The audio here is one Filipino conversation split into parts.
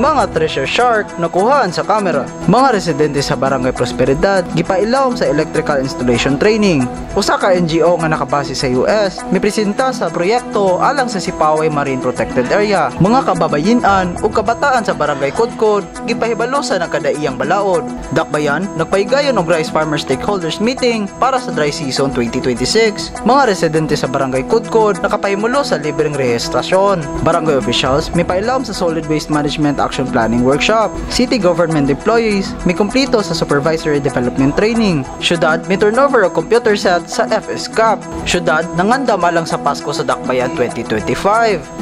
Mga treasure shark nakuhaan sa kamera. Mga residente sa Barangay Prosperidad gipailawom sa electrical installation training. Usa ka NGO nga nakabase sa US mipresenta sa proyekto alang sa Sipaway Marine Protected Area. Mga kababayin-an ug kabataan sa Barangay Kudkod gipahibalo sa nagkadaiyang balaod. Dakbayan nagpaigayon og rice farmer stakeholders meeting para sa dry season 2026. Mga residente sa Barangay Kudkod nakapahimulo sa libreng rehistrasyon. Barangay officials may pailawom sa solid waste management action planning workshop. City government employees may kumpleto sa supervisory development training. Syudad may turnover of computer set sa FS Cup. Syudad nangandam alang sa Pasko sa Dakbayan 2025.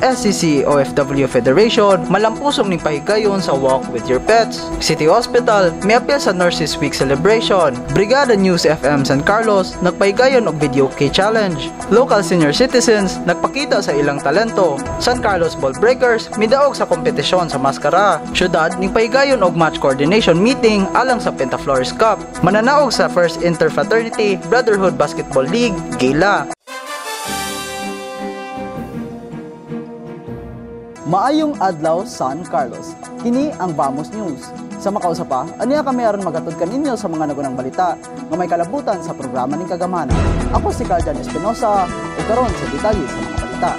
SCC OFW Federation malampusong ning pahigayon sa Walk with Your Pets. City Hospital may appeal sa Nurses Week celebration. Brigada News FM San Carlos nagpahigayon og video key challenge. Local senior citizens nagpakita sa ilang talento. San Carlos Ball Breakers midaog sa kompetisyon sa maskara. Syudad ning pahigayon og match coordination meeting alang sa Pentaflores Cup. Mananaog sa First Interfraternity Brotherhood Basketball League Gala. Maayong adlaw San Carlos. Kini ang Vamos News. Sa makausa pa, aniya kami aron magatod kaninyo sa mga nagunang balita nga may kalabutan sa programa ning Kagamanan. Ako si Carjan Espinosa ug karon sa detalye sa mga balita.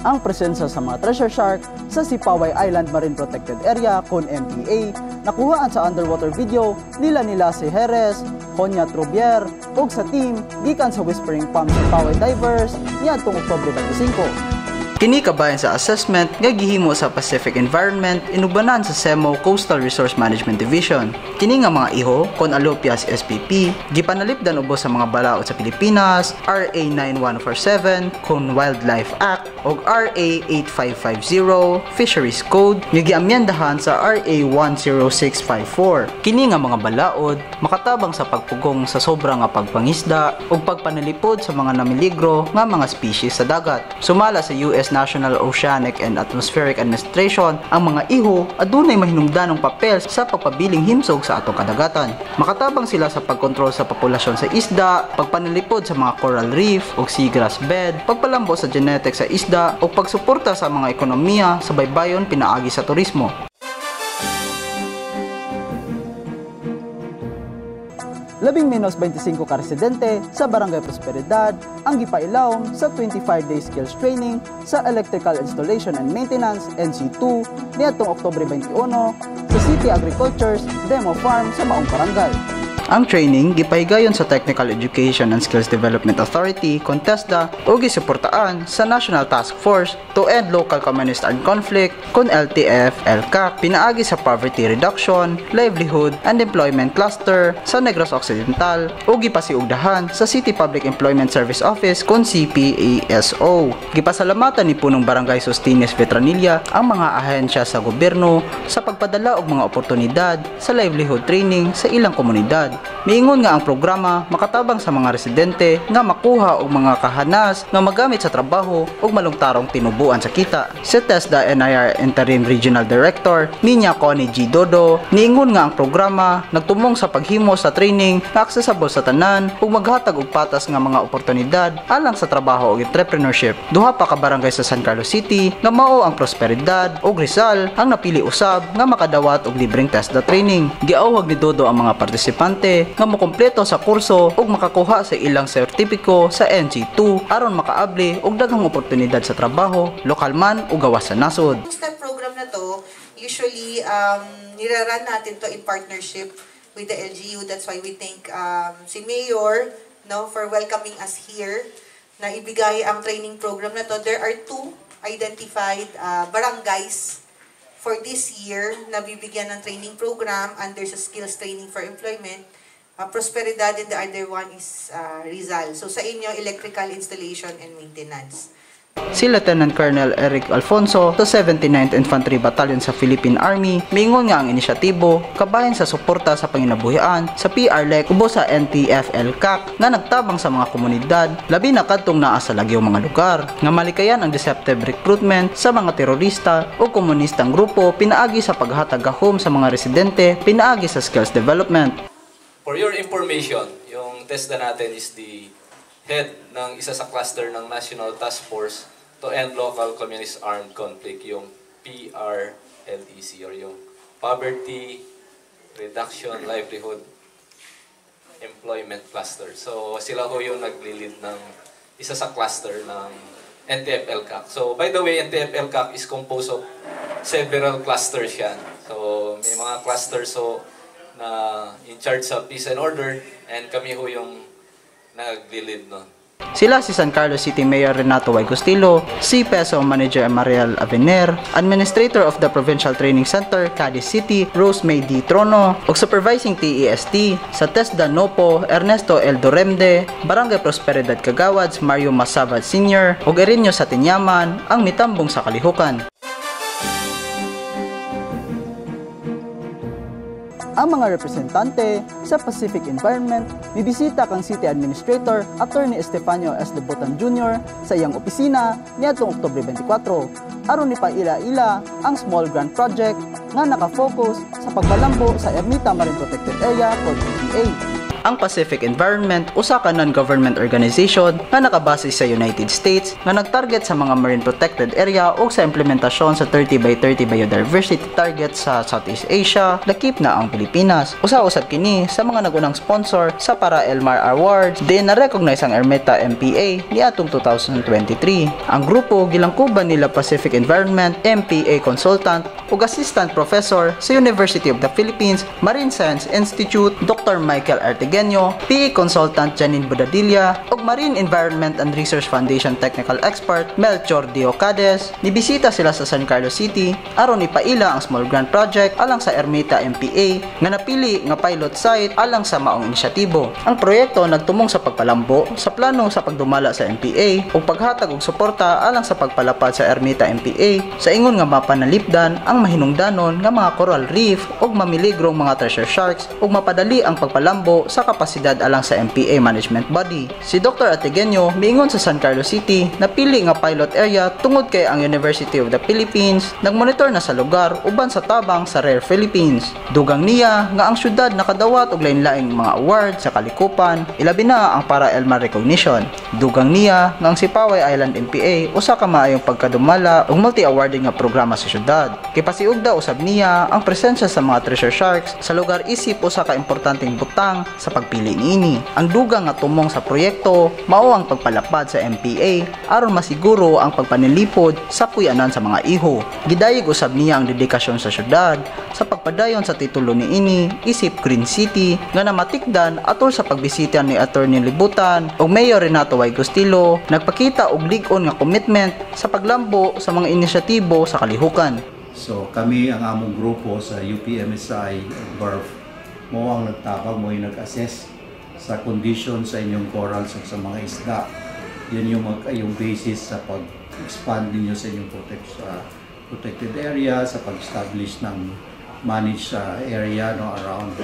Ang presensya sa mga treasure shark sa Sipaway Island Marine Protected Area kon MPA nakuhaan sa underwater video nila si Jerez, Honya Trubier ug sa team gikan sa Whispering Palm Sipaway Divers niadtong Oktubre 25. Kini kabayan sa assessment nga gihimo sa Pacific Environment inubanan sa SEMO Coastal Resource Management Division. Kini nga mga iho kon Alopias SPP gipanalipdan ubos sa mga balaod sa Pilipinas, RA 9147 kon Wildlife Act ug RA 8550 Fisheries Code nga giamyendahan sa RA 10654. Kini nga mga balaod makatabang sa pagpugong sa sobra nga pagpangisda ug pagpanalipod sa mga namiligro nga mga species sa dagat. Sumala sa US National Oceanic and Atmospheric Administration, ang mga iho adunay mahinungdanong papel sa pagpabiling himsog sa atong kadagatan. Makatabang sila sa pagkontrol sa populasyon sa isda, pagpanalipod sa mga coral reef o seagrass bed, pagpalambo sa genetics sa isda o pagsuporta sa mga ekonomiya sa baybayon pinaagi sa turismo. Labing menos 25 ka residente sa Barangay Prosperidad ang gipailawom sa 25-day skills training sa Electrical Installation and Maintenance NC2 niadtong Oktubre 21 sa City Agriculture's Demo Farm sa Maong Barangay. Ang training gipahigayon sa Technical Education and Skills Development Authority (CONTESDA) ug gisuportaan sa National Task Force to End Local Communist Armed Conflict (CON LTF-LCAC) pinaagi sa Poverty Reduction, Livelihood and Employment Cluster sa Negros Occidental ug gipasiugdahan sa City Public Employment Service Office (CON CPASO). Gipasalamatan ni punong Barangay Sostines Vetranilla ang mga ahensya sa gobyerno sa pagpadala og mga oportunidad sa livelihood training sa ilang komunidad. Miingon nga ang programa makatabang sa mga residente nga makuha og mga kahanas nga magamit sa trabaho ug malungtarong tinubuan sa kita. Si TESDA NIR Interim Regional Director Minya Connie G. Dodo niingon nga ang programa nagtumong sa paghimo sa training nga accessible sa tanan ug maghatag og patas nga mga oportunidad alang sa trabaho ug entrepreneurship. Duha pa ka barangay sa San Carlos City nga mao ang Prosperidad ug Rizal ang napili usab nga makadawat og libreng TESDA training. Giawhag ni Dodo ang mga partisipante nga mokompleto sa kurso ug makakuha sa ilang sertipiko sa NC2 aron makaabli og daghang oportunidad sa trabaho, lokal man o gawas sa nasod. Sa program na to, usually niraran natin to in partnership with the LGU. That's why we thank si Mayor for welcoming us here na ibigay ang training program na to. There are 2 identified barangays for this year na bibigyan ng training program and there's a skills training for employment. Prosperidad and the other one is Rizal. So sa inyo, electrical installation and maintenance. Si Lieutenant Colonel Eric Alfonso sa 79th Infantry Battalion sa Philippine Army miingon nga ang inisyatibo kabahin sa suporta sa panginabuhian sa PRLEC ubo sa NTF-LCAC nga nagtabang sa mga komunidad labi na kadtong naa sa lagyong mga lugar nga malikayan ang deceptive recruitment sa mga terorista o komunistang grupo pinaagi sa paghatag gahom sa mga residente pinaagi sa skills development. For your information, yung TESDA natin is the head ng isa sa cluster ng National Task Force to end local communist armed conflict, yung PRLEC or yung Poverty Reduction Livelihood Employment Cluster. So sila ho yung nagli-lead ng isa sa cluster ng NTF-ELCAC. So by the way, NTF-ELCAC is composed of several clusters yan. So may mga clusters so na in charge sa peace and order, and kami ho yung nagli-lead nun. Sila si San Carlos City Mayor Renato Y. Gustilo, si PESO Manager Mariel Avener, Administrator of the Provincial Training Center, Cadiz City, Rose May D. Trono, ug Supervising TEST sa TESDA Nopo, Ernesto L. Doremde, Barangay Prosperidad Kagawads, Mario Masavad Sr., ug Erinyo sa Tinyaman, ang mitambong sa Kalihukan. Ang mga representante sa Pacific Environment, bibisita kang City Administrator Attorney Estefanio S. Lebutan Jr. sa iyang opisina niadtong Oktubre 24, aron ni paila-ila ang Small Grant Project nga nakafocus sa pagbalambo sa Ermita Marine Protected Area o EPA. Ang Pacific Environment usa ka non-government organization nga nakabase sa United States nga nagtarget sa mga marine protected area o sa implementasyon sa 30 by 30 biodiversity target sa Southeast Asia, lakip na ang Pilipinas. Usa-usab kini sa mga nagunang sponsor sa para Elmar Awards din na-recognize ang Ermita MPA niadtong 2023. Ang grupo gilangkuban nila Pacific Environment MPA Consultant ug Assistant Professor sa University of the Philippines Marine Science Institute Dr. Michael Artegueño, PE Consultant Janine Budadilla ug Marine Environment and Research Foundation Technical Expert Melchor Diocades. Nibisita sila sa San Carlos City aron ipaila ang Small Grant Project alang sa Ermita MPA nga napili nga pilot site alang sa maong inisyatibo. Ang proyekto nagtumong sa pagpalambo sa plano sa pagdumala sa MPA ug paghatag og suporta alang sa pagpalapad sa Ermita MPA sa ingon nga mapanalipdan ang mahinungdanon nga mga coral reef ug mamiligrong mga treasure sharks ug mapadali ang pagpalambo sa kapasidad alang sa MPA Management Body. Si Dr. Artegueño miingon sa San Carlos City na pili nga pilot area tungod kay ang University of the Philippines nagmonitor na sa lugar uban sa tabang sa Rare Philippines. Dugang niya nga ang syudad nakadawat og lain-laing mga award sa kalikupan, ilabi na ang para Elmar recognition. Dugang niya nga ang Sipaway Island MPA usa ka maayong pagkadumala ug multi-awarding nga programa sa syudad. Kipasiugda usab niya ang presensya sa mga treasure sharks sa lugar isip usa ka importanteng butang sa pagpili niini. Ang dugang nga tumong sa proyekto mao ang pagpalapad sa MPA aron masiguro ang pagpanilipod sa puy-anan sa mga iho. Gidayeg usab niya ang dedikasyon sa syudad sa pagpadayon sa titulo niini isip Green City nga namatikdan atol sa pagbisita ni Attorney Libutan ug Mayor Renato Y. Gustilo nagpakita og lig-on nga commitment sa paglambo sa mga inisyatibo sa kalihukan. So kami ang among grupo sa UPMSI BARF mo ang nagtabang mo yung nag-assess sa condition sa inyong corals at sa mga isda. Yan yung basis sa pag-expand ninyo sa inyong protected area, sa pag-establish ng managed area no, around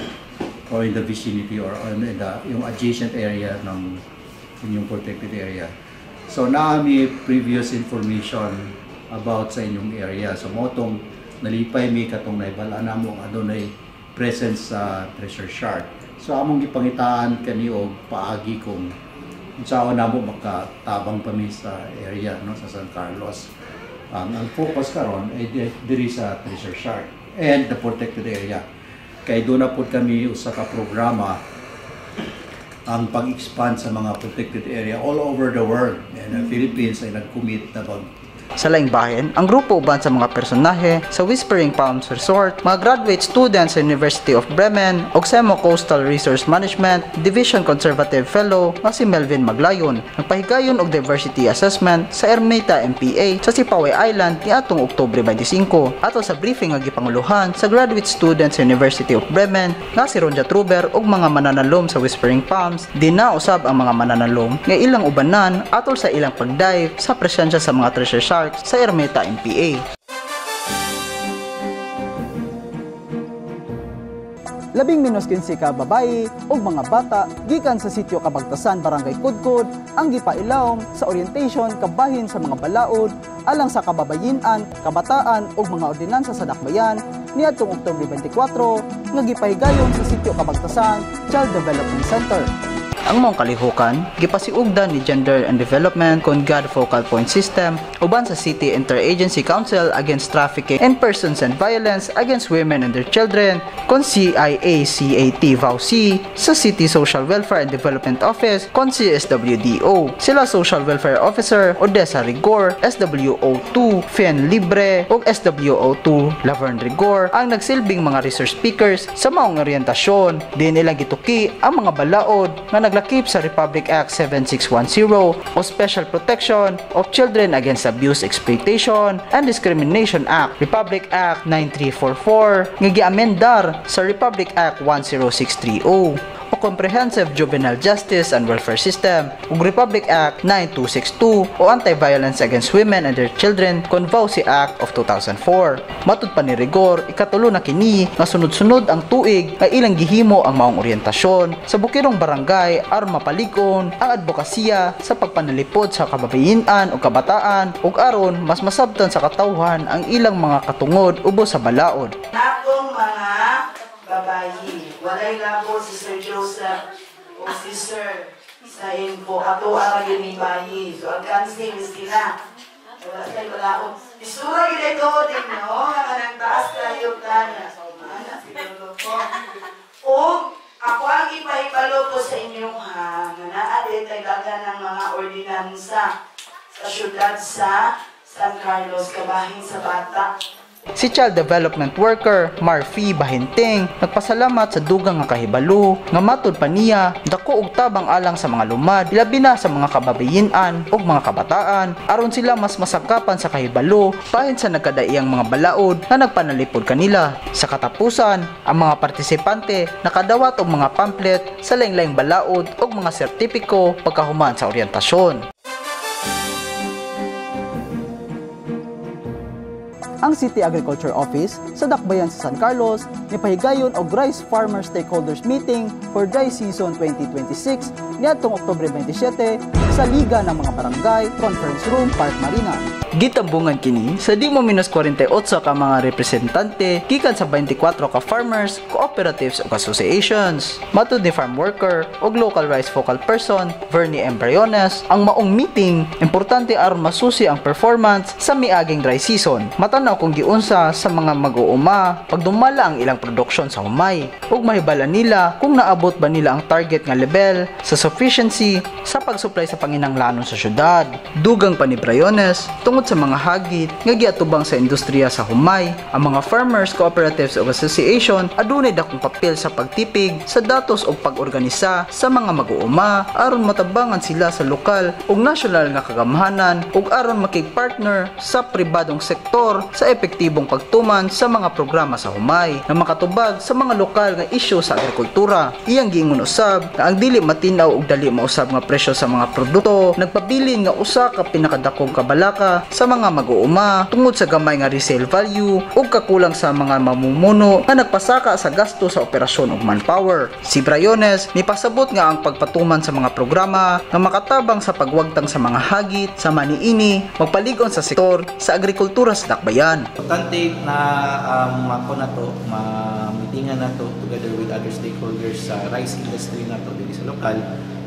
or in the vicinity or in yung adjacent area ng inyong protected area. So naami previous information about sa inyong area. So motong nalipay mi katong naibala namo ang adunay presence sa treasure shark. So among gipangitaan kani og paagi kung unsaon namo makatabang pa mi sa area no sa San Carlos. Ang focus karon ay diri sa treasure shark and the protected area. Kay doon na po kami usa ka programa ang pag-expand sa mga protected area all over the world. And the Philippines ay nag-commit na Sa laing bahin, ang grupo uban sa mga personahe sa Whispering Palms Resort, mga graduate students sa University of Bremen ug Semo Coastal Resource Management Division Conservative Fellow nga si Melvin Maglayon nagpahigayon og diversity assessment sa Ermita MPA sa Sipaway Island niadtong Oktubre 25 ato sa briefing nga gipanguluhan sa graduate students sa University of Bremen nga si Ronja Truber ug mga mananalom sa Whispering Palms. Dina usab ang mga mananalom nga ilang ubanan atol sa ilang pagdive sa presensya sa mga treasure sharks sa Ermita MPA. Labing minus 15 ka babae o mga bata gikan sa sitio Kabagtasan, Barangay Kudkod ang gipailawom sa orientation kabahin sa mga balaod alang sa kababayin-an, kabataan o mga ordinansa sa dakbayan niadtong Oktubre 24 nga gipahigayon sa sitio Kabagtasan Child Development Center. Ang mong kalihukan, gipasiugdan ni Gender and Development kon GAD Focal Point System uban sa City Interagency Council Against Trafficking in Persons and Violence Against Women and their Children kon CIACAT VAUC sa City Social Welfare and Development Office kon CSWDO. Sila Social Welfare Officer Odessa Rigor, SWO2 Fien Libre ug SWO2 Laverne Rigor ang nagsilbing mga resource speakers sa maong orientasyon. Din nilang gituki ang mga balaod nga naglakip sa Republic Act 7610 o Special Protection of Children Against Abuse, Exploitation, and Discrimination Act, Republic Act 9344 nga giamendar sa Republic Act 10630 o Comprehensive Juvenile Justice and Welfare System ug Republic Act 9262 o Anti-Violence Against Women and their Children kon VAUC Act of 2004. Matud pa ni Rigor, ikatulo na kini nga sunod-sunod ang tuig nga ilang gihimo ang maong oryentasyon sa bukirong barangay aron mapalig-on ang advokasya sa pagpanalipod sa kababayen-an o kabataan ug aron mas masabtan sa katawhan ang ilang mga katungod ubos sa balaod. Natong mga babayi, walay labo si Sir Joseph o si Sir sa info, ato ang ni bayi. So, alkansing is kina. Wala tayo balaod. Isura yun ito din, no? Nga nang taas tayo kanya. So, mana, siguro po. O, ako ang ipahibalo po sa inyong nga naalit ay laga ng mga ordinansa sa syudad sa San Carlos, kabahin sa bata. Si Child Development Worker Marfi Bahinting nagpasalamat sa dugang nga kahibalo nga matud pa niya dako og tabang alang sa mga lumad ilabi na sa mga kababayen-an ug mga kabataan aron sila mas masagapan sa kahibalo bahin sa nagkadaiyang mga balaod nga nagpanalipod kanila. Sa katapusan, ang mga partisipante nakadawat og mga pamphlet sa laing-laing balaod ug mga sertipiko pagkahuman sa oryentasyon. Ang City Agriculture Office sa Dakbayan sa San Carlos nipahigayon og Rice Farmer Stakeholders Meeting for Dry Season 2026 niadtong Oktubre 27 sa Liga ng mga Barangay Conference Room, Park Marina. Gitambungan kini sa di mo minus 48 ka mga representante gikan sa 24 ka farmers, cooperatives ug associations. Matud ni farm worker ug local rice focal person Vernie M. Briones, ang maong meeting importante aron masusi ang performance sa miaging dry season. Matanaw kung giunsa sa mga mag-uuma pagdumala ang ilang produksyon sa humay ug mahibala nila kung naabot ba nila ang target nga level sa sufficiency sa pagsupply sa panginahanglanon sa syudad. Dugang pa ni Briones tungod sa mga hagit nga giatubang sa industriya sa humay, ang mga farmers, cooperatives ug association adunay dakong papel sa pagtipig sa datos ug pag-organisa sa mga mag-uuma aron matabangan sila sa lokal ug nasyonal nga kagamhanan ug aron makig-partner sa pribadong sektor sa epektibong pagtuman sa mga programa sa humay na makatubag sa mga lokal nga isyu sa agrikultura. Iyang giingon usab na ang dili matinaw ug dali mausab nga presyo sa mga produkto nagpabilin nga usa ka pinakadakong kabalaka sa mga mag-uuma tungod sa gamay nga resale value ug kakulang sa mga mamumuno nga nagpasaka sa gasto sa operasyon ug manpower. Si Briones mipasabot nga ang pagpatuman sa mga programa nga makatabang sa pagwagtang sa mga hagit sa maniini magpaligon sa sektor sa agrikultura sa Dakbayan. Importante na mako na to, ma-meetingan na to together with other stakeholders sa rice industry na to dito sa lokal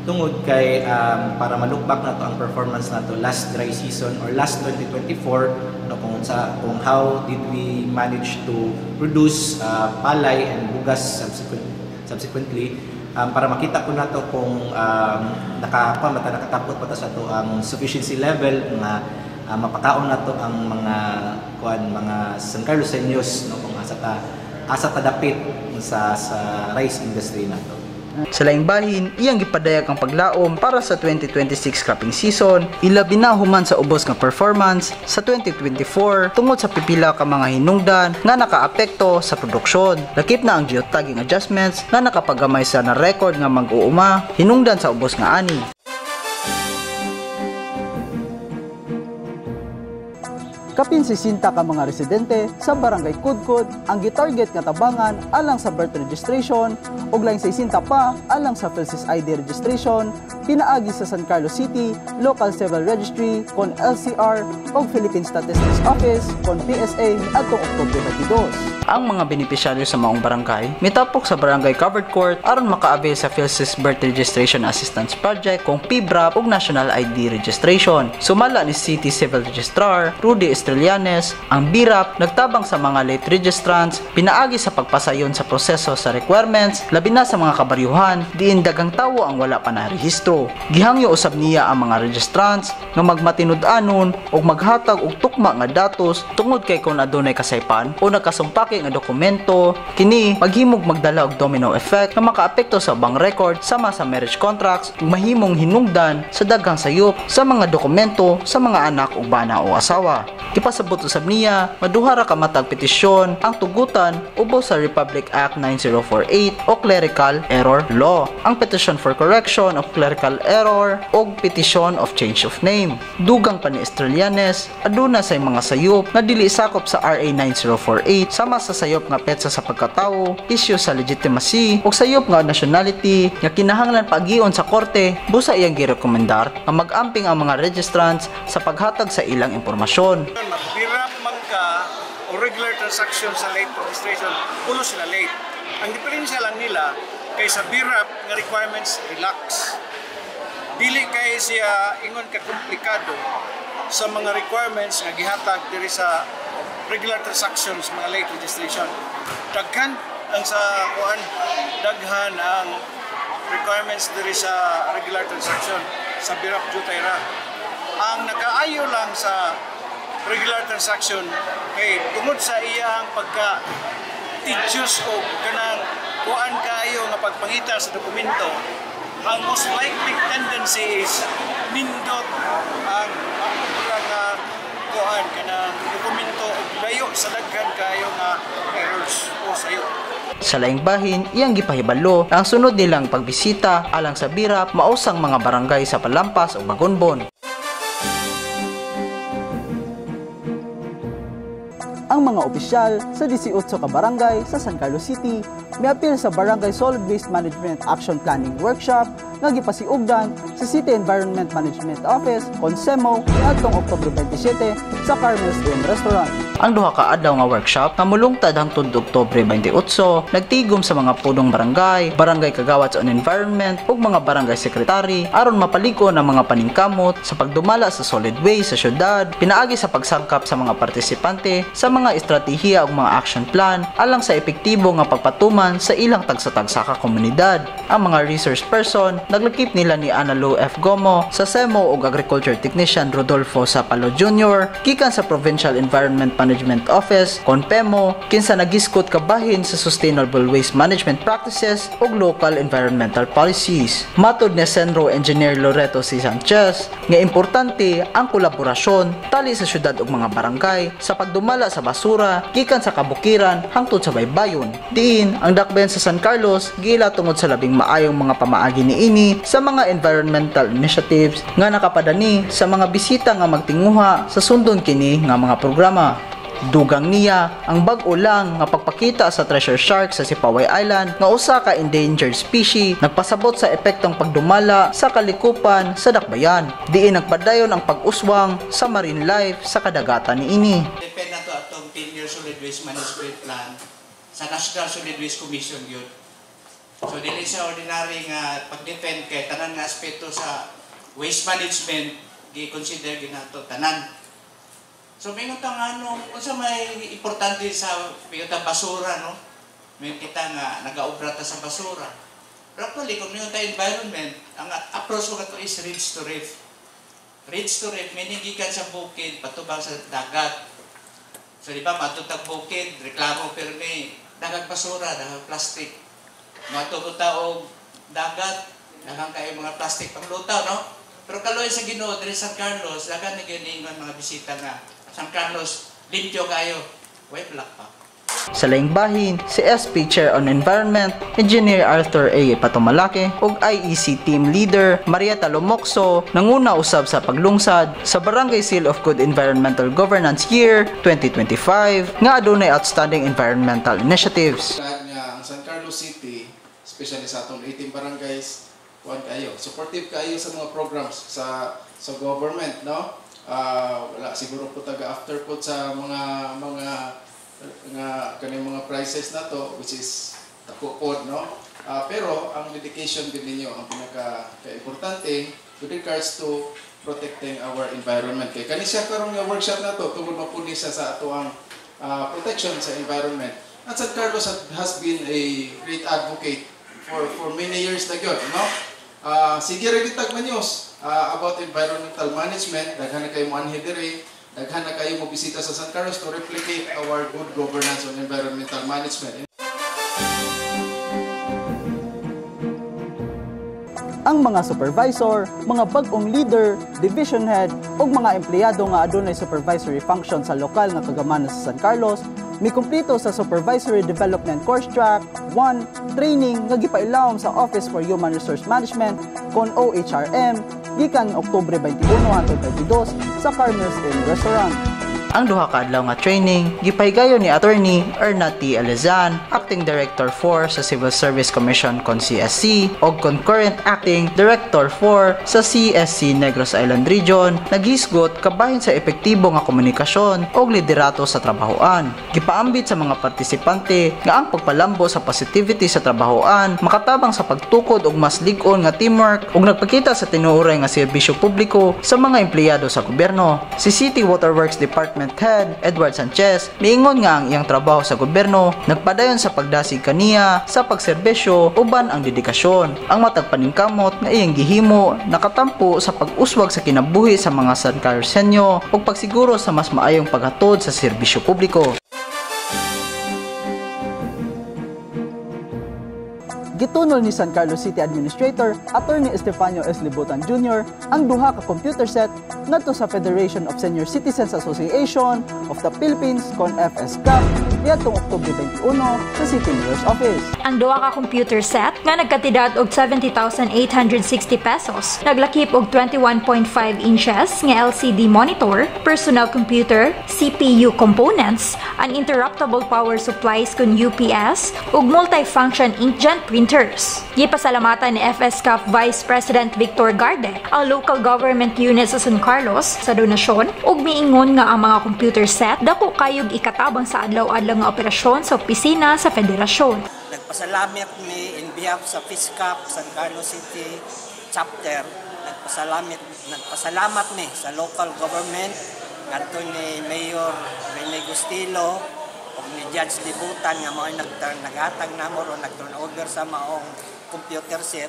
tungod kay para ma-look back na to ang performance na to last dry season or last 2024 no, kung how did we manage to produce palay and bugas subsequently para makita ko na to kung nakatapot pa sa to ang sufficiency level na mapakaon na to ang mga San Carloseños no, kung asa ta dapit sa rice industry na to. Sa laing bahin, iyang gipadayag ang paglaom para sa 2026 cropping season, ilabi na human sa ubos nga performance sa 2024 tungod sa pipila ka mga hinungdan nga nakaapekto sa produksyon. Lakip na ang geotagging adjustments nga nakapagamay sa na record nga mag-uuma hinungdan sa ubos nga ani. Kapin 60 ka mga residente sa Barangay Kudkud ang gitarget nga tabangan alang sa birth registration ug lain 60 pa alang sa PhilSys ID registration pinaagi sa San Carlos City Local Civil Registry kon LCR ug Philippine Statistics Office kon PSA atong Oktubre 22. Ang mga benepisyaryo sa maong barangay mitapok sa Barangay Covered Court aron maka-avail sa PhilSys Birth Registration Assistance Project kung PBRAP ug National ID Registration. Sumala ni City Civil Registrar Rudy Estrelianes, ang BRAP nagtabang sa mga late registrants pinaagi sa pagpasayon sa proseso sa requirements labi na sa mga kabaryuhan diin daghang tawo ang wala pa na rehistro. Gihangyo usab niya ang mga registrants nga magmatinud-anon ug maghatag og tukma nga datos tungod kay kung adunay kasaypan o nagkasumpaki nga dokumento kini maghimog magdala og domino effect nga makaapekto sa ubang record sama sa marriage contracts ug mahimong hinungdan sa daghang sayop sa mga dokumento sa mga anak ug bana o asawa. Ipasabot usab niya maduha ra ka matag petisyon ang tugutan ubos sa Republic Act 9048 o Clerical Error Law, ang Petition for Correction of Clerical Error o Petition of Change of Name. Dugang pa ni Estrelianes aduna say mga sayop nga dili sakop sa RA 9048 sama sa sayop nga petsa sa pagkatawo, issue sa legitimacy ug sayop nga nationality nga kinahanglan pagion sa korte busa iyang girekomendar nga mag-amping ang mga registrants sa paghatag sa ilang impormasyon. BRAP man ka o regular transaction sa late registration, uno sila late. Ang diferensya lang nila kay sa BRAP nga requirements relax. Dili kay siya ingon ka komplikado sa mga requirements nga gihatag diri sa regular transactions mga late registration. Daghan ang sa kuan, daghan ang requirements diri sa regular transaction sa BRAP jutay ra. Ang nakaayo lang sa regular transaction kay tungod sa iyang pagka tedious o kanang kuan kaayo nga pagpangita sa dokumento, ang most likely tendency is nindot ang kuan kanang dokumento og layo sa daghan kaayo nga errors o sayo. Sa laing bahin, iyang gipahibalo ang sunod nilang pagbisita alang sa BRAP mausang mga barangay sa Palampas o Bagonbon. Ang mga opisyal sa 18 ka barangay sa San Carlos City miapil sa Barangay Solid Waste Management Action Planning Workshop nga gipasiugdan sa City Environment Management Office (CONSEMO) niadtong Oktubre 27 sa Carmel's Inn Restaurant. Ang duha ka adlaw nga workshop nga mulungtad hangtod Oktubre 28 nagtigom sa mga pudong barangay, barangay kagawad on environment ug mga barangay secretary aron mapaliko ang mga paningkamot sa pagdumala sa solid waste sa syudad, pinaagi sa pagsangkap sa mga partisipante sa mga estratehiya ug mga action plan alang sa epektibo nga pagpatuman sa ilang tagsa-tagsa ka komunidad. Ang mga resource person naglakip nila ni Analu F. Gomo sa SEMO ug Agriculture Technician Rodolfo Sapalo Jr. gikan sa Provincial Environment Management Office (CONPEMO) kinsa nagiskot kabahin sa Sustainable Waste Management Practices ug Local Environmental Policies. Matod ni Senro Engineer Loreto C. Sanchez nga importante ang kolaborasyon tali sa syudad ug mga barangay sa pagdumala sa basura gikan sa kabukiran hangtod sa baybayon. Diin ang dakbayan sa San Carlos gila tungod sa labing maayong mga pamaagi niini sa mga environmental initiatives nga nakapadani sa mga bisita nga magtinguha sa sundon kini nga mga programa. Dugang niya ang bag-o lang nga pagpakita sa treasure shark sa Sipaway Island nga usa ka endangered species nagpasabot sa epektong pagdumala sa kalikupan sa dakbayan. Diin nagpadayon ang pag-uswang sa marine life sa kadagatan niini. Depende na to atong 10-year solid waste management plan sa National Solid Waste Commission yun. So dili sa ordinary nga pag-defend kay tanan nga aspeto sa waste management gi-consider ginato tanan. So mingon ta nga unsa may importante sa piyota basura no? May kita nga nagaobra ta sa basura. Pero actually kung mingon ta environment, ang approach ko to is ridge to reef. Ridge to reef meaning gikan sa bukid patubang sa dagat. So di ba matutag bukid, reklamo permi, dagat basura, dagat plastic. Matubot og dagat, daghang kayo mga plastic panglutaw, no? Pero kaloy sa Ginoo diri sa San Carlos, daghan ni giningon mga bisita nga San Carlos limpyo kayo, way black pa. Sa laing bahin, si SP Chair on Environment, Engineer Arthur A. Patumalake, ug IEC Team Leader Marieta Lumokso nanguna usab sa paglungsad sa Barangay Seal of Good Environmental Governance Year 2025 nga adunay outstanding environmental initiatives. Ang San Carlos City, especially sa atong 18 barangays, supportive kayo sa mga programs sa government, no? Wala siguro po taga-after po sa mga kaning mga prices na to, which is takupod, no? Pero ang dedication din ninyo ang pinaka-importante with regards to protecting our environment. Kaya kanisya karon nga workshop na to tungod mapuni sa ato ang protection sa environment. At San Carlos has been a great advocate for many years na gyud, no? Sige rin itag news about environmental management. Daghan na kayo manhi diri, daghan na kayo mo bisita sa San Carlos to replicate our good governance on environmental management. Ang mga supervisor, mga bag-ong leader, division head ug mga empleyado nga adunay supervisory function sa lokal nga kagamanan sa San Carlos mikumplito sa Supervisory Development Course Track 1 training nga gipailawom sa Office for Human Resource Management kon OHRM gikan Oktubre 21 hangtod 22 sa Carmel's Inn Restaurant. Ang duha ka adlaw nga training gipahigayon ni Attorney Ernat T. Alezan, Acting Director 4 sa Civil Service Commission kon CSC ug Concurrent Acting Director 4 sa CSC Negros Island Region, naghisgot kabahin sa epektibo nga komunikasyon ug liderato sa trabahoan. Gipaambit sa mga partisipante nga ang pagpalambo sa positivity sa trabahoan makatabang sa pagtukod og mas lig-on nga teamwork ug nagpakita sa tinuoray nga serbisyo publiko sa mga empleyado sa gobyerno. Si City Waterworks Department Head Edward Sanchez miingon nga ang iyang trabaho sa gobyerno nagpadayon sa pagdasig kaniya sa pagserbisyo uban ang dedikasyon. Ang matag paningkamot nga iyang gihimo nakatampo sa pag-uswag sa kinabuhi sa mga San Carlosenyo ug pagsiguro sa mas maayong paghatod sa serbisyo publiko. Gitunol ni San Carlos City Administrator Attorney Estefanio S. Libutan Jr. ang duha ka computer set ngadto sa Federation of Senior Citizens Association of the Philippines kon FSCAP niadtong Oktubre 21 sa City Mayor's Office. Ang duha ka computer set nga nagkatidad og 70,860 pesos, naglakip og 21.5 inches nga LCD monitor, personal computer, CPU components, uninterruptible power supplies kun UPS ug multifunction inkjet printers. Gipasalamatan ni FSCAP Vice President Victor Garde ang local government unit sa San Carlos sa donasyon ug miingon nga ang mga computer set dako kayog ikatabang sa adlaw-adlaw nga operasyon sa opisina sa federasyon. Nagpasalamat mi in behalf sa FSCAP San Carlos City chapter. Nagpasalamat mi sa local government ngadto ni Mayor Rene Gustilo o ni Judge Libutan nga mao naghatag namo o nag-turn over sa maong computer set.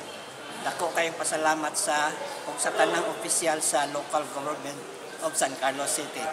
Dako kayong pasalamat sa tanang opisyal sa local government of San Carlos City.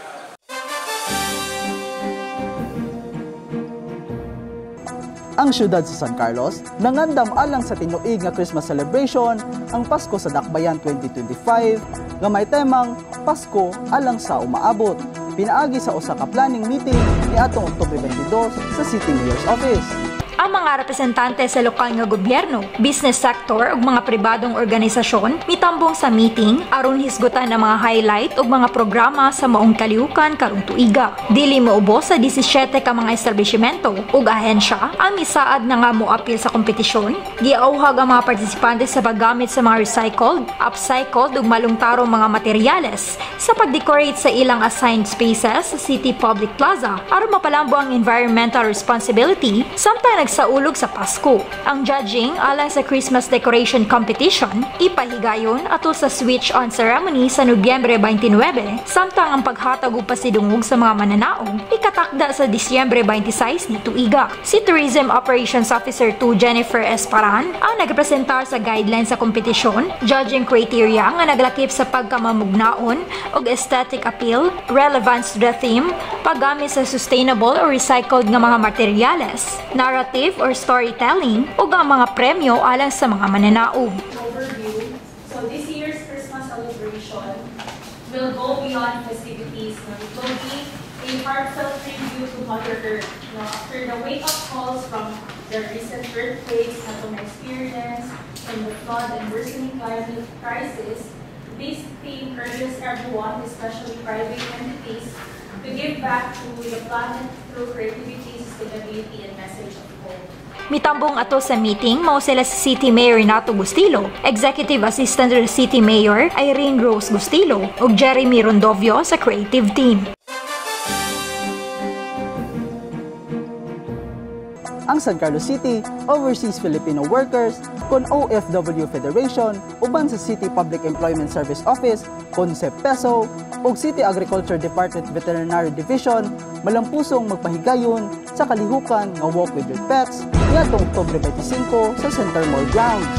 Ang syudad sa San Carlos nangandam alang sa tinuig nga Christmas celebration ang Pasko sa Dakbayan 2025 nga may temang Pasko alang sa umaabot. Pinaagi sa usa ka planning meeting ni atong Oktubre 22 sa City Mayor's Office. Ang mga representante sa lokal nga gobyerno, business sector ug mga pribadong organisasyon mitambong sa meeting aron hisgutan ang mga highlight ug mga programa sa maong kalihukan karong tuiga. Dili moubos sa 17 ka mga establishmento ug ahensya ang misaad na nga moapil sa kompetisyon. Giauhag ang mga partisipante sa paggamit sa mga recycled, upcycled ug malungtarong mga materyales sa pagdecorate sa ilang assigned spaces sa City Public Plaza aron mapalambo ang environmental responsibility samtang nagsaulog sa Pasko. Ang judging alang sa Christmas Decoration Competition ipahigayon ato sa switch-on ceremony sa Nobyembre 29 samtang ang paghatag og pasidungog sa mga mananaog ikatakda sa Disyembre 26 ni tuiga. Si Tourism Operations Officer 2 Jennifer Esparan ang nagrepresentar sa guidelines sa kompetisyon, judging criteria nga naglakip sa pagkamamugnaon og aesthetic appeal, relevance to the theme, paggamit sa sustainable or recycled nga mga materyales, narrative or storytelling ug ang mga premyo alang sa mga mananaog. Overview. So this year's Christmas celebration will go beyond festivities. It will be a heartfelt tribute to Mother Earth. after the wake-up calls from the recent earthquakes na itong experience, from the flood and worsening climate crisis, this team urges everyone, especially private entities, to give back to the planet through creativity, sustainability, and message of hope. Mitambong ato sa meeting mao sila si City Mayor Renato Gustilo, Executive Assistant to the City Mayor Irene Rose Gustilo ug Jeremy Rondovio sa creative team. Ang San Carlos City Overseas Filipino Workers kon OFW Federation uban sa City Public Employment Service Office kon CEPESO ug City Agriculture Department Veterinary Division malampusong magpahigayon sa kalihukan nga Walk with Your Pets niadtong Oktubre 25 sa Center Mall grounds.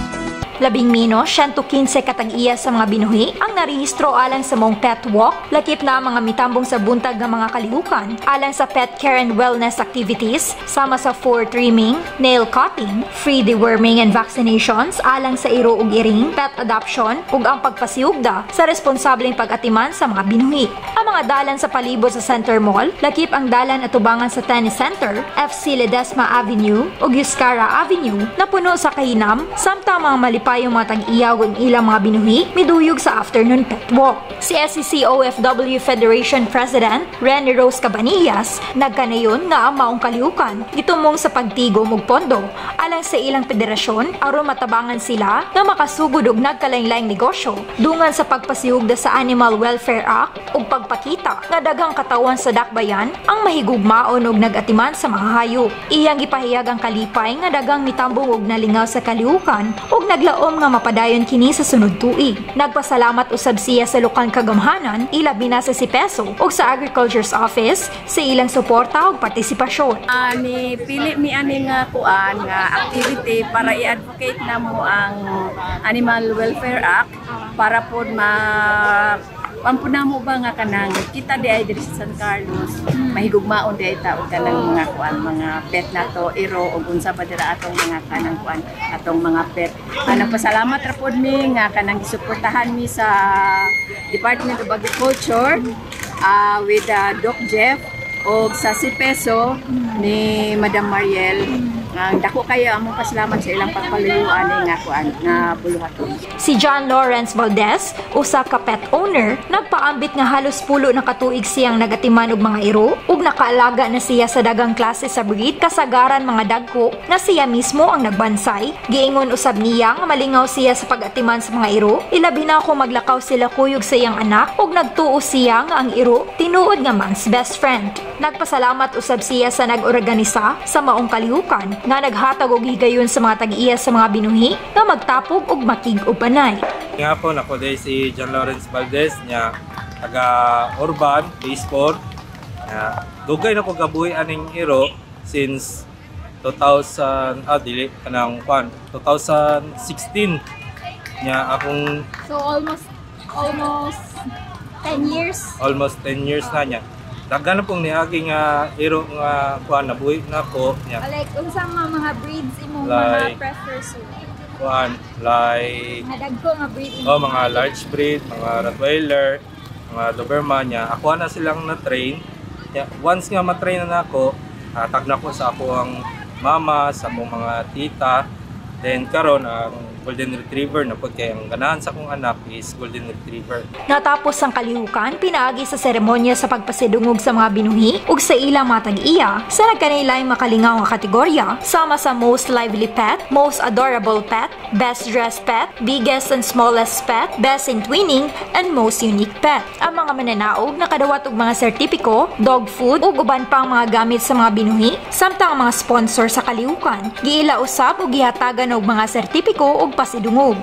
11 115 katag-iya sa mga binuhi ang narehistro alang sa mong pet walk, lakip na mga mitambong sa buntag ng mga kalihukan alang sa pet care and wellness activities, sama sa foot trimming, nail cutting, free deworming and vaccinations alang sa iro ug iring, pet adoption ug ang pagpasiugda sa responsableng pag-atiman sa mga binuhi. Ang mga dalan sa palibot sa Center Mall, lakip ang dalan atubangan sa Tennis Center, FC Ledesma Avenue ug Yuscara Avenue na puno sa kahinam samtang mga malipayong mga tag-iyaw ug ilang mga binuhi miduyog sa afternoon pet walk. Si SCC OFW Federation President Renny Rose Cabanillas nagkanayon nga ang maong kalihukan gitumong sa pagtigom ug pondo alang sa ilang federasyon aron matabangan sila nga makasugod og nagkalain-laing negosyo dungan sa pagpasiugda sa Animal Welfare Act ug pagpakita nga daghang katawan sa dakbayan ang mahigugmaon ug nagatiman sa mga hayop. Iyang gipahayag ang kalipay nga daghang mitambong ug nalingaw sa kalihukan ug naglaom nga mapadayon kini sa sunod tuig. Nagpasalamat usab siya sa lokal kagamhanan ilabi na sa CEPESO ug sa Agriculture's Office sa ilang suporta ug partisipasyon. Ni pili mi ani nga kuan nga activity para i-advocate namo ang Animal Welfare Act para pod pampunamo ba nga kanang kita di ay diri sa San Carlos mahigugmaon di ay taod kanang mga kuan mga pet nato iro ug unsa pa dira atong mga kanang kuan atong mga pet. Nagpasalamat ra pod mi nga kanang gisuportahan mi sa Department of Agriculture with Doc Jeff o sa CEPESO ni Madam Mariel. Ang dako kayo among pasalamat sa ilang pagpaluyuan nga kuan nga buluhaton. Si John Lawrence Valdez, usa ka pet owner, nagpaambit nga halos pulo na katuig siyang nagatiman og mga iro ug nakaalaga na siya sa daghang klase sa breed kasagaran mga dagko na siya mismo ang nagbansay. Giingon usab niya nga malingaw siya sa pag-atiman sa mga iro, ilabi na kung maglakaw sila kuyog sa iyang anak ug nagtuo siya nga ang iro tinuod nga man's best friend. Nagpasalamat usab siya sa nag-organisa sa maong kalihukan nga naghatag og higayon sa mga tag-iya sa mga binuhi nga magtapog og makig-upanay. Nga po nako day si John Lawrence Valdez nya taga Urban Baseball. Dugay na ko gabuhi aning iro since 2016 nya akong So almost 10 years. Almost 10 years na nya. Daghan na pong niaging iro nga kuan nabuhi na ko nya. Like unsa mga breeds imong like, mga prefer sir? Kuan like mga dagko nga breed mga large breed, mga Rottweiler, mga Doberman nya. Ako na silang na-train. Once nga ma-train na ako, tag na ko sa ako ang mama, sa akong mga tita. Then karon ang Golden Retriever na po kaya ang ganahan sa akong anak is Golden Retriever. Natapos ang kalihukan, pinaagi sa seremonya sa pagpasidungog sa mga binuhi ug sa ilang mga tag-iya sa nagkanilang makalingaw nga kategorya sama sa Most Lively Pet, Most Adorable Pet, Best Dressed Pet, Biggest and Smallest Pet, Best in Twinning, and Most Unique Pet. Ang mga mananaog nakadawat og mga sertipiko, dog food ug uban pang mga gamit sa mga binuhi samtang ang mga sponsor sa kalihukan. Giila usab og gihatagan og mga sertipiko ug pasidungog.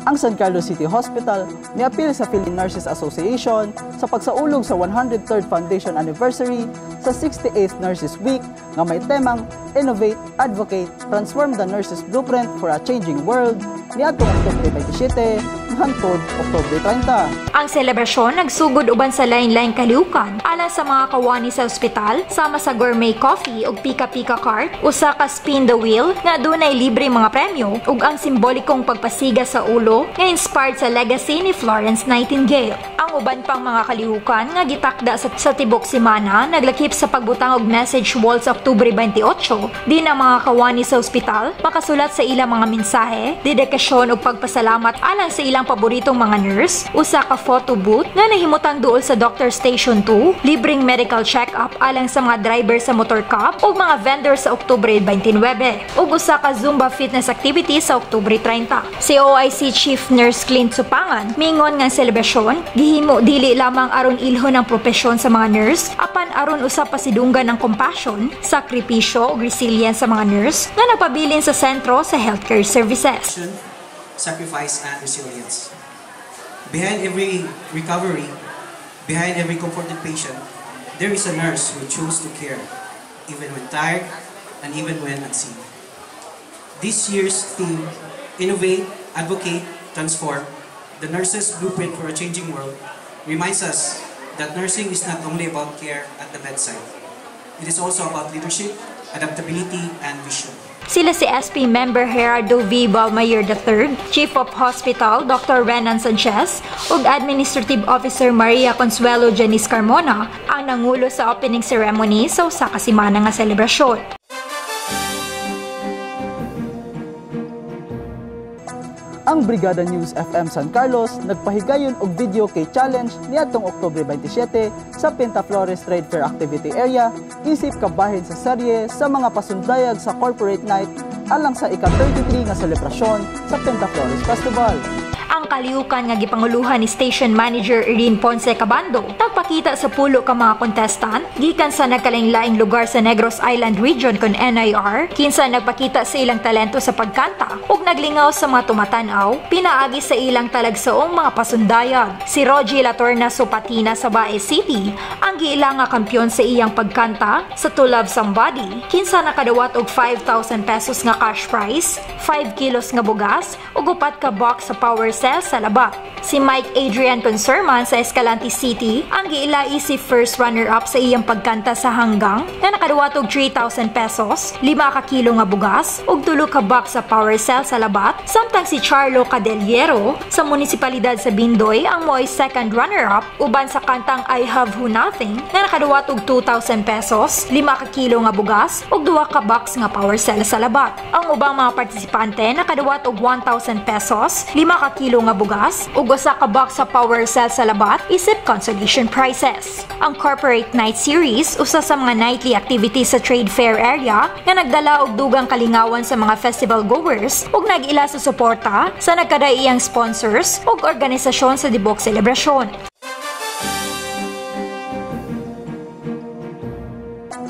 Ang San Carlos City Hospital niapil sa Philippine Nurses Association sa pagsaulog sa 103rd Foundation Anniversary sa 68th Nurses Week nga may temang Innovate, Advocate, Transform the Nurses Blueprint for a Changing World niadtong Oktubre 27 hangtod Oktubre 30. Ang selebrasyon nagsugod uban sa lain-laing kalihukan alang sa mga kawani sa ospital sama sa gourmet coffee ug pika-pika cart, usa ka spin the wheel nga dunay libre mga premyo ug ang simbolikong pagpasiga sa ulo nga inspired sa legacy ni Florence Nightingale. Ang uban pang mga kalihukan nga gitakda sa tibok semana naglakip sa pagbutang og message wall sa Oktubre 28 di na mga kawani sa ospital makasulat sa ilang mga mensahe, dedikasyon ug pagpasalamat alang sa ilang paboritong mga nurse, usa ka photo booth nga nahimutang duol sa Doctor Station 2, libreng medical check-up alang sa mga driver sa motor cup ug mga vendor sa Oktubre 29 ug usa ka Zumba fitness activity sa Oktubre 30. Si OIC Chief Nurse Clint Supangan mingon nga selebrasyon gihimo dili lamang aron ilhon ang propesyon sa mga nurse apan aron usab pasidunggan ng compassion, sakripisyo ug resilience sa mga nurse nga nagpabilin sa sentro sa healthcare services. Sacrifice and resilience. Behind every recovery, behind every comforted patient, there is a nurse who chose to care, even when tired and even when unseen. This year's theme, Innovate, Advocate, Transform, the nurse's blueprint for a changing world, reminds us that nursing is not only about care at the bedside. It is also about leadership, adaptability, and vision. Sila si SP member Gerardo V. Balmayer III, Chief of Hospital Dr. Renan Sanchez, ug Administrative Officer Maria Consuelo Janice Carmona ang nangulo sa opening ceremony sa usa ka semana nga selebrasyon. Ang Brigada News FM San Carlos nagpahigayon og video kay challenge niadtong Oktubre 27 sa Pentaflores Trade Fair Activity Area isip kabahin sa serye sa mga pasundayag sa Corporate Night alang sa ika-33 nga selebrasyon sa Pentaflores Festival. Ang kalihukan nga gipanguluhan ni Station Manager Irene Ponce Cabando nagpakita sa pulo ka mga contestant gikan sa nagkalain-laing lugar sa Negros Island Region kon NIR kinsa nagpakita sa ilang talento sa pagkanta ug naglingaw sa mga tumatanaw pinaagi sa ilang talagsaong mga pasundayag. Si Rogie Latorna Sopatina sa Bae City ang giila nga kampiyon sa iyang pagkanta sa To Love Somebody kinsa nakadawat og 5,000 pesos nga cash prize, 5 kilos nga bugas ug 4 ka box sa power cell sa Labat. Si Mike Adrian Conserman sa Escalante City ang giila si first runner-up sa iyang pagkanta sa Hanggang na nakaduwat og 3,000 pesos, 5 ka kilo nga bugas ug 3 ka box sa power cell sa Labat. Samtang si Charlo Cadeliero sa munisipalidad sa Bindoy ang mo'y second runner-up uban sa kantang I Have Who Nothing na nakaduwat og 2,000 pesos, 5 ka kilo nga bugas ug 2 ka box nga power cell sa Labat. Ang ubang mga partisipante nakaduwat og 1,000 pesos, 5 ka kilo nga bugas ug usa ka box sa power cell sa Labat isip consolation prizes. Ang Corporate Night Series usa sa mga nightly activities sa trade fair area nga nagdala og dugang kalingawan sa mga festival goers ug nag-ila sa suporta sa nagkadaiyang sponsors ug organisasyon sa dibok selebrasyon.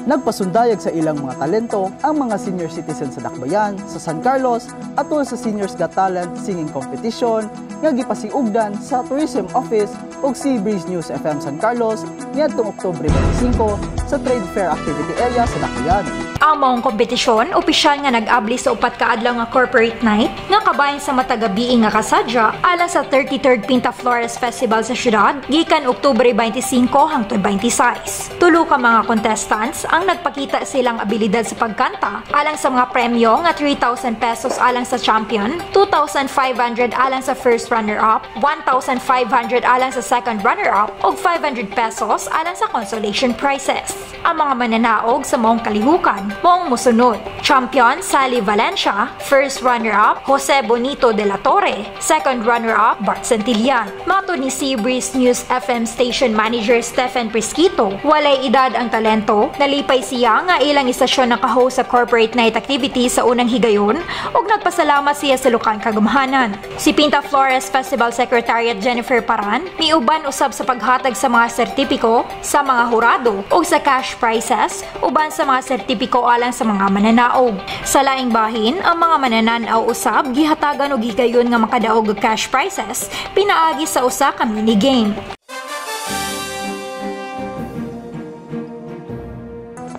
Nagpasundayag sa ilang mga talento ang mga senior citizens sa Dakbayan, sa San Carlos, atol sa Seniors Got Talent Singing Competition nga gipasiugdan sa Tourism Office ug Sea Breeze News FM San Carlos niadtong Oktubre 25 sa Trade Fair Activity Area sa Dakbayan. Ang maong kompetisyon, opisyal nga nag-abli sa upat ka adlaw nga corporate night nga kabahin sa matagabiing nga kasadya alang sa 33rd Pentaflores Festival sa syudad gikan Oktubre 25 hangtod 26. Tulo ka mga contestants ang nagpakita silang abilidad sa pagkanta alang sa mga premyo nga 3,000 pesos alang sa champion, 2,500 alang sa first runner-up, 1,500 alang sa second runner-up ug 500 pesos alang sa consolation prizes. Ang mga mananaog sa maong kalihukan moong musunod: champion Sally Valencia, first runner-up Jose Bonito de la Torre, second runner-up Bart Santillan. Mato ni Sea Breeze News FM Station Manager Stephen Prisquito, walay edad ang talento, nalipay siya nga ilang istasyon naka-host sa corporate night activity sa unang higayon ug nagpasalamat siya sa lokal kagamahanan. Si Pentaflores Festival Secretariat Jennifer Paran miuban usab sa paghatag sa mga sertipiko sa mga hurado ug sa cash prizes uban sa mga sertipiko alang sa mga mananaog. Sa laing bahin, ang mga manananaw usab gihatagan og higayon nga makadaog og cash prizes pinaagi sa usa ka mini game.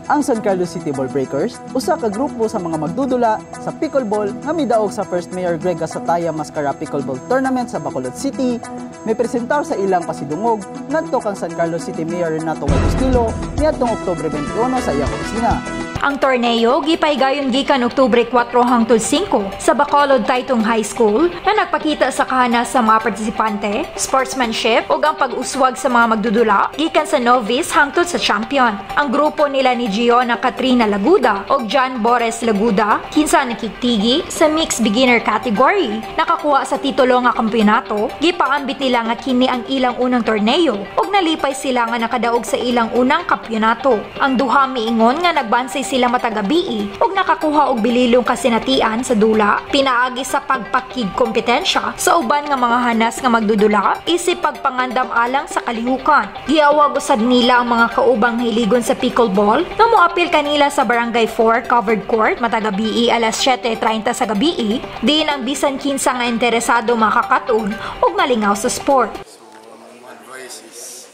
Ang San Carlos City Ball Breakers usa ka grupo sa mga magdudula sa pickleball nga midaog sa First Mayor Greg Gasataya Mascara Pickleball Tournament sa Bacolod City. May presentar sa ilang pasidungog ngadto kang San Carlos City Mayor Renato Agustilo niadtong Oktubre 21 sa iyang opisina. Ang torneo gipaygayon gikan Oktubre 4 hangtod 5 sa Bacolod Taytong High School na nagpakita sa kahanas sa mga partisipante, sportsmanship ug ang pag-uswag sa mga magdudula gikan sa novice hangtod sa champion. Ang grupo nila ni Giona Katrina Laguda ug John Boris Laguda kinsa nakigtigi sa mixed beginner category. Nakakuha sa titulo nga kampeonato, gipaambit nila nga kini ang ilang unang torneo ug nalipay sila nga nakadaog sa ilang unang kampeonato. Ang duha miingon nga nagbansay sila matagabii ug nakakuha og bililong kasinatian sa dula pinaagi sa pagpakig kompetensya sa uban nga mga hanas nga magdudula isip pagpangandam alang sa kalihukan. Giawag usab nila ang mga kaubang hiligon sa pickleball nga moapil kanila sa Barangay 4 covered court matagabii alas 7:30 sa gabii diin ang bisan kinsa nga interesado makakatun ug malingaw sa sport. Advice is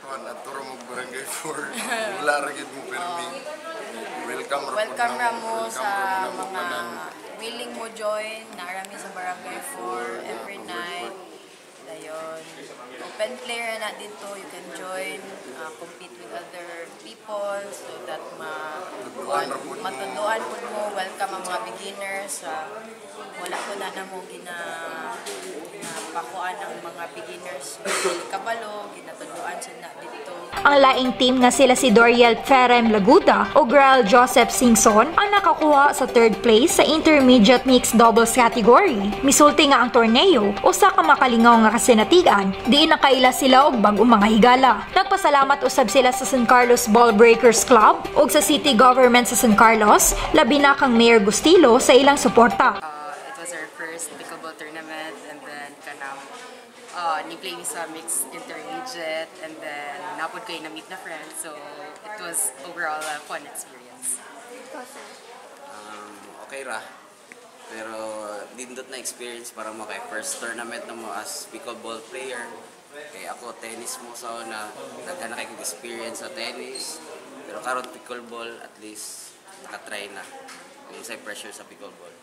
aturo mo Barangay 4 wala ra gid mo permi. Welcome Ramo sa mga willing mo join. Narami sa Barangay 4 every night. Dayon. Open player na dito. You can join, compete with other people so that matuduan po mo. Welcome ang mga beginners. Wala ko na mo ginapakuan ang mga beginners. Kabalo, ginatuduan sila dito. Ang laing team nga sila si Doriel Ferem Laguda o Grail Joseph Singson ang nakakuha sa 3rd place sa intermediate mixed doubles category. Misulti nga ang torneo usa ka makalingaw nga kasinatigan, diin nakaila sila og bag-ong mga higala. Nagpasalamat usab sila sa San Carlos Ball Breakers Club ug sa city government sa San Carlos, labi na kang Mayor Gustilo sa ilang suporta. It was our first pickleball tournament and then ni-play sa mixed intermediate and then napod ko yung na-meet na friends, so it was overall a fun experience. Okay ra, pero dindot na experience para mo kay first tournament na mo as pickleball player. Kay ako tennis mo sa una, nagkana kay experience sa tennis, pero karon pickleball at least nakatry na. Yung sa pressure sa pickleball.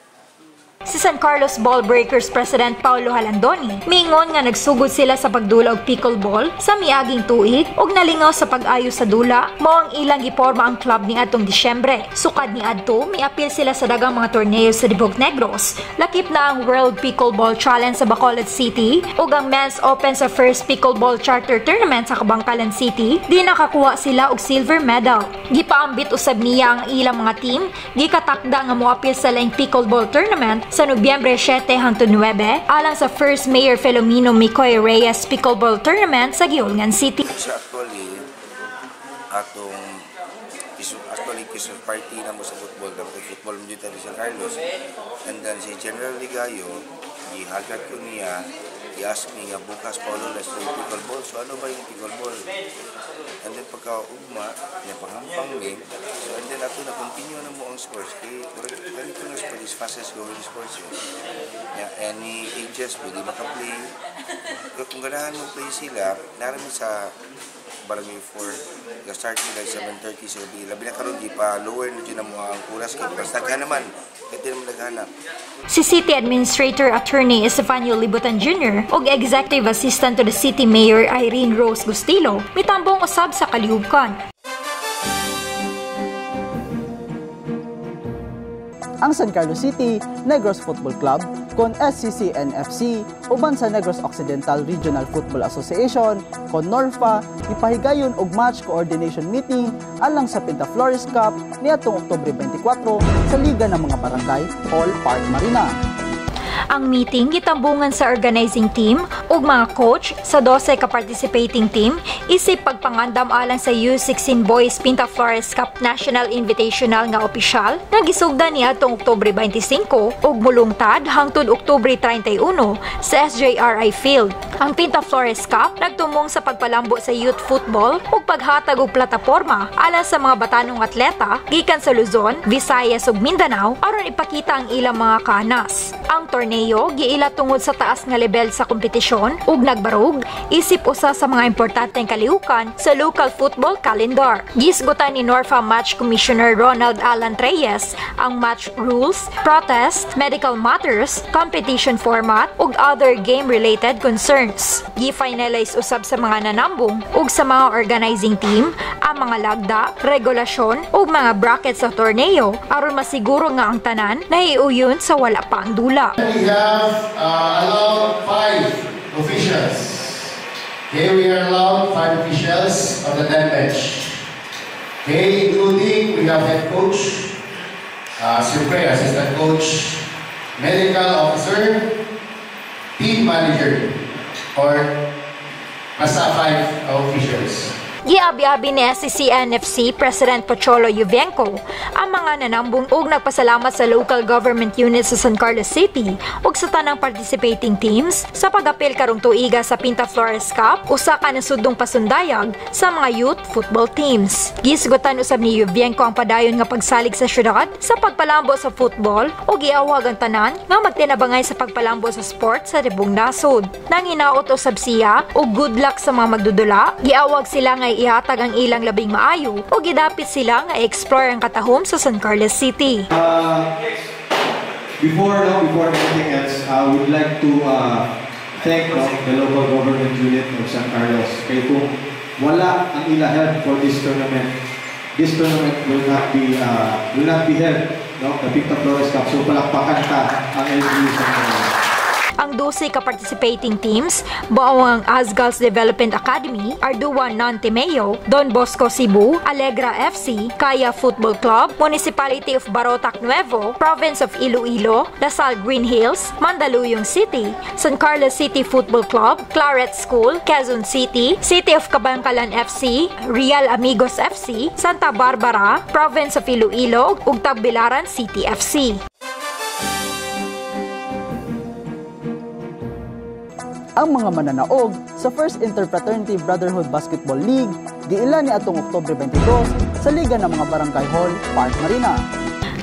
Si San Carlos Ball Breakers President Paulo Halandoni miingon nga nagsugod sila sa pagdula og pickleball sa miaging tuig ug nalingaw sa pag-ayo sa dula mao ang ilang giporma ang club niadtong Disyembre. Sukad niadto miapil sila sa daghang mga torneo sa Dibog Negros. Lakip na ang World Pickleball Challenge sa Bacolod City ug ang Men's Open sa First Pickleball Charter Tournament sa Kabangkalan City. Di nakakuha sila og silver medal. Gipaambit usab niya ang ilang mga team gikatakda nga moapil sa laing pickleball tournament sa Nobyembre 7 hangtod 9 alang sa First Mayor Filomeno Micoy Reyes Pickleball Tournament sa Giolgan City. Actually, Christmas party na mo sa football, dapat football mo dito sa San Carlos. And then si General Ligayo, ihagad ko niya, i-ask me nga bukas Paulo, let's play pickleball. So ano ba yung pickleball? And then pagka-ugma, niya panghampang game. So and then ako na-continue na mo ang sports. Ganito na sport is fastest growing sports yun. Yeah, any ages pwede maka-play. Kung ganahan mo play sila, naramit sa Barangay 4, start nila 7:30 sa gabi. Labi na karon di pa lower na dyan ang mga kuras kaya basta ka naman, hindi naman naghanap. Si City Administrator Attorney Estefanio Libutan Jr. ug Executive Assistant to the City Mayor Irene Rose Gustilo mitambong usab sa kalihukan. Ang San Carlos City Negros Football Club kon SCCNFC uban sa Negros Occidental Regional Football Association kon NORFA ipahigayon og match coordination meeting alang sa Pinta Flores Cup niadtong Oktubre 24 sa Liga ng mga Barangay All Park Marina. Ang meeting gitambungan sa organizing team ug mga coach sa 12 ka participating team isip pagpangandam alang sa U16 Boys Pinta Flores Cup National Invitational nga opisyal nga gisugdan niadtong Oktubre 25 ug mulungtad hangtod Oktubre 31 sa SJRI Field. Ang Pinta Flores Cup nagtumong sa pagpalambo sa youth football ug paghatag og plataporma alang sa mga batanong atleta gikan sa Luzon, Visayas ug Mindanao aron ipakita ang ilang mga kanas. Ang torneo torneo giila tungod sa taas nga level sa kompetisyon ug nagbarug isip usa sa mga importanteng kalihukan sa local football calendar. Gisgutan ni Norfa Match Commissioner Ronald Alan Reyes ang match rules, protest, medical matters, competition format ug other game-related concerns. Gi-finalize usab sa mga nanambong ug sa mga organizing team ang mga lagda, regulasyon ug mga bracket sa torneo aron masiguro nga ang tanan naiuyon sa wala pa ang dula. We have allowed 5 officials. Okay, we are allowed 5 officials on the 10 bench. Okay, including we have head coach, siyempre assistant coach, medical officer, team manager, or basta 5 officials. Giabi-abi ni SCC-NFC President Pocholo Yuvenco ang mga nanambong ug nagpasalamat sa local government units sa San Carlos City ug sa tanang participating teams sa pag-apil karong tuiga sa Pinta Flores Cup usa ka nasudong pasundayag sa mga youth football teams. Gisgutan usab ni Yuvenco ang padayon nga pagsalig sa syudad sa pagpalambo sa football ug giawag ang tanan nga magtinabangay sa pagpalambo sa sport sa tibong nasod. Nanginaot usab siya ug good luck sa mga magdudula. Giawag sila nga ihatag ang ilang labing maayo o gidapit sila nga i-explore ang katahom sa San Carlos City. Before anything else, I would like to thank the local government unit of San Carlos. Kaya kung wala ang ila help for this tournament will not be held. The Pinta Flores Cup. So palakpakan ka ang LGU San Carlos. Ang 12 ka participating teams, buong ang Azgals Development Academy, Ardua Non-Timeo, Don Bosco Cebu, Alegra FC, Kaya Football Club, Municipality of Barotac Nuevo, Province of Iloilo, Lasal Green Hills, Mandaluyong City, San Carlos City Football Club, Claret School, Quezon City, City of Cabancalan FC, Real Amigos FC, Santa Barbara, Province of Iloilo, ug Tagbilaran City FC. Ang mga mananaog sa First Interfraternity Brotherhood Basketball League giila ni atong Oktubre 22 sa Liga ng mga Barangay Hall, Park Marina.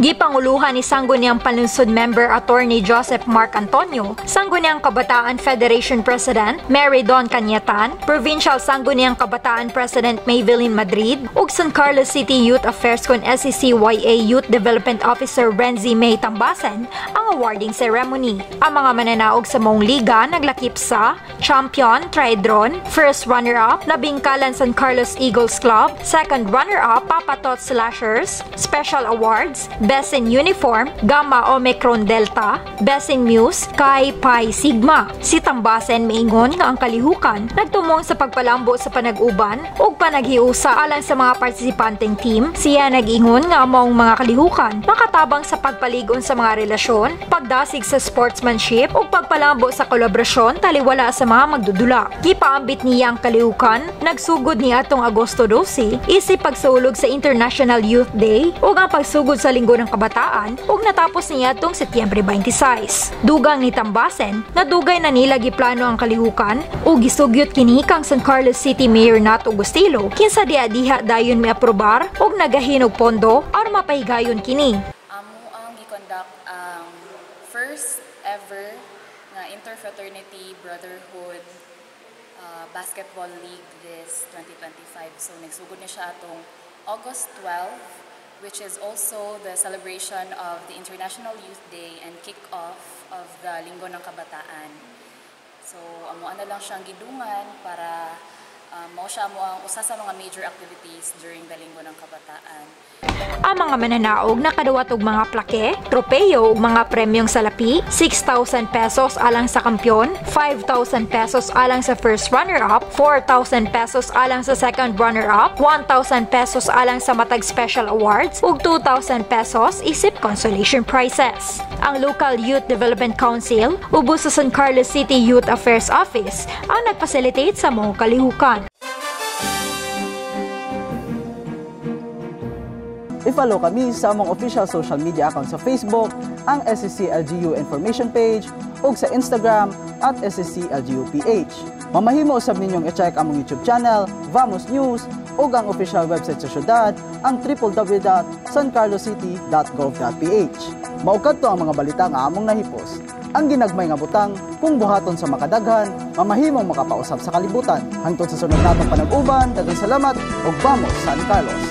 Gipanguluhan ni Sangguniang Panunsod Member Attorney Joseph Mark Antonio, Sangguniang Kabataan Federation President Mary Don Cañetan, Provincial Sangguniang Kabataan President Maybelline Madrid, ug San Carlos City Youth Affairs con SCCYA Youth Development Officer Renzi May Tambasen ang awarding ceremony. Ang mga mananaog sa maong liga naglakip sa Champion Tridron, First Runner-Up Nabingkalan San Carlos Eagles Club, Second Runner-Up Papatot Slashers, Special Awards Best in Uniform, Gamma Omicron Delta, Best in Muse, Chi Pi Sigma. Si Tambasen maingon nga ang kalihukan nagtumong sa pagpalambo sa panag-uban ug panaghiusa alang sa mga partisipanteng team. Siya nag-ingon nga maong mga kalihukan makatabang sa pagpaligon sa mga relasyon, pagdasig sa sportsmanship ug pagpalambo sa kolaborasyon taliwala sa mga magdudula. Gipaambit niya ang kalihukan, nagsugod ni atong Agosto 12 isip pagsulog sa International Youth Day ug ang pagsugod sa Linggo ng Kabataan ug natapos niya atong Setyembre 26. Dugang ni Tambasen na dugay na nila giplano ang kalihukan ug gisugyot kini kang San Carlos City Mayor Nat Agustilo kinsa diha dayon miaprobar ug nagahinog pondo aron mapahigayon kini. Amo ang gi-conduct ang first ever na Interfraternity Brotherhood Basketball League this 2025. So nagsugod na siya atong August 12, which is also the celebration of the International Youth Day and kick-off of the Linggo ng Kabataan. So, amuan na lang siyang gidungan para mao siya mo ang usa sa mga major activities during the Linggo ng Kabataan. Ang mga mananaog nakadawat og mga plake, tropeyo ug mga premyong salapi, 6,000 pesos alang sa kampiyon, 5,000 pesos alang sa first runner-up, 4,000 pesos alang sa second runner-up, 1,000 pesos alang sa matag special awards ug 2,000 pesos isip consolation prizes. Ang Local Youth Development Council ubos sa San Carlos City Youth Affairs Office ang nagfacilitate sa mga kalihukan. I-follow kami sa among official social media account sa Facebook, ang SCC LGU Information Page, ug sa Instagram at SCC LGUPH. Mamahimo usab ninyong i-check among YouTube channel, Vamos News, ug ang official website sa syudad, ang www.sancarloscity.gov.ph. Maukad to ang mga balita nga among nahipos. ang ginagmay nga butang kung buhaton sa makadaghan, mamahimong makapausap sa kalibutan. Hangtod sa sunod natong panag-uban, daghang salamat ug vamos San Carlos.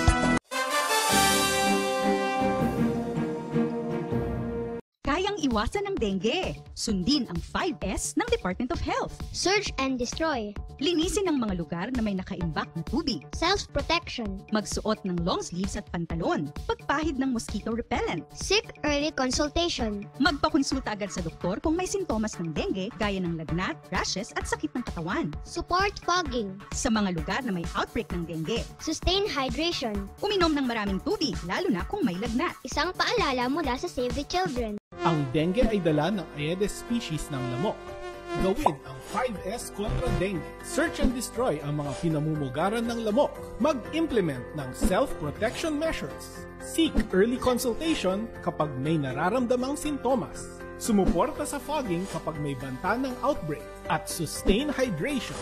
Kayang iwasan ng dengue. Sundin ang 5S ng Department of Health. Search and destroy. Linisin ang mga lugar na may nakaimbak na tubig. Self-protection. Magsuot ng long sleeves at pantalon. Pagpahid ng mosquito repellent. Seek early consultation. Magpakonsulta agad sa doktor kung may sintomas ng dengue gaya ng lagnat, rashes at sakit ng katawan. Support fogging. Sa mga lugar na may outbreak ng dengue. Sustain hydration. Uminom ng maraming tubig, lalo na kung may lagnat. Isang paalala mula sa Save the Children. Ang dengue ay dala ng Aedes species ng lamok. Gawin ang 5S kontra dengue. Search and destroy ang mga pinamumugaran ng lamok. Mag-implement ng self-protection measures. Seek early consultation kapag may nararamdamang sintomas. Sumuporta sa fogging kapag may banta ng outbreak. At sustain hydration.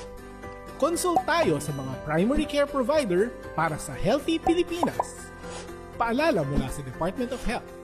Consult tayo sa mga primary care provider para sa Healthy Pilipinas. Paalala mula sa Department of Health.